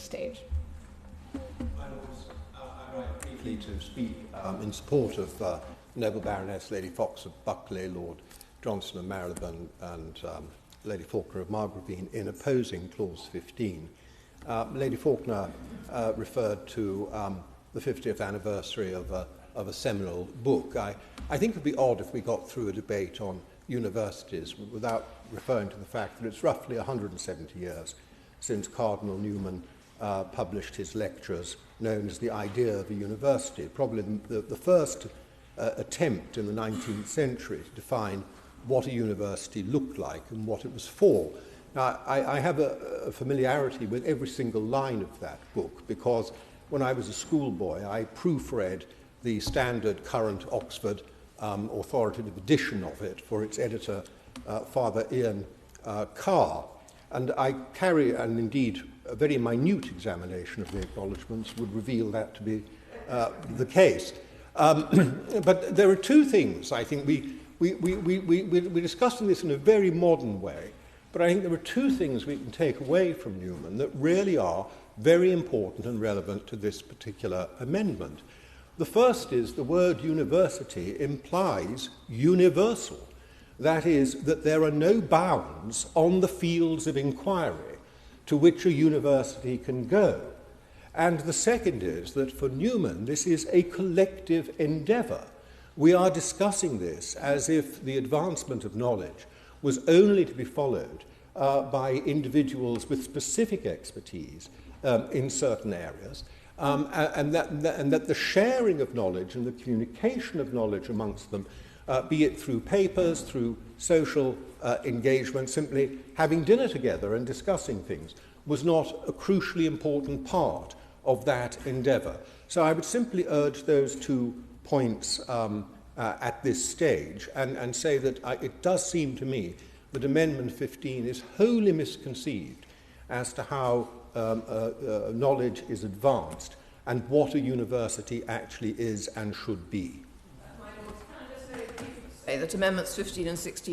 this stage. I'd like briefly to speak in support of Noble Baroness Lady Fox of Buckley, Lord Johnson of Marylebone, and Lady Faulkner of Margravine in opposing Clause 15. Lady Faulkner referred to the 50th anniversary of a seminal book. I think it would be odd if we got through a debate on universities without referring to the fact that it's roughly 170 years since Cardinal Newman published his lectures known as The Idea of a University, probably the first attempt in the 19th century to define what a university looked like and what it was for. Now, I have a familiarity with every single line of that book because when I was a schoolboy, I proofread the standard current Oxford authoritative edition of it for its editor, Father Ian Carr. And I carry, and indeed a very minute examination of the acknowledgements would reveal that to be the case. But there are two things, I think, we're discussing this in a very modern way, but I think there are two things we can take away from Newman that really are very important and relevant to this particular amendment. The first is the word university implies universal. That is, that there are no bounds on the fields of inquiry to which a university can go. And the second is that for Newman, this is a collective endeavour. We are discussing this as if the advancement of knowledge was only to be followed by individuals with specific expertise in certain areas, and that the sharing of knowledge and the communication of knowledge amongst them, be it through papers, through social engagement, simply having dinner together and discussing things, was not a crucially important part of that endeavour. So I would simply urge those 2 points at this stage and say that it does seem to me that Amendment 15 is wholly misconceived as to how knowledge is advanced and what a university actually is and should be. Say that Amendments 15 and 16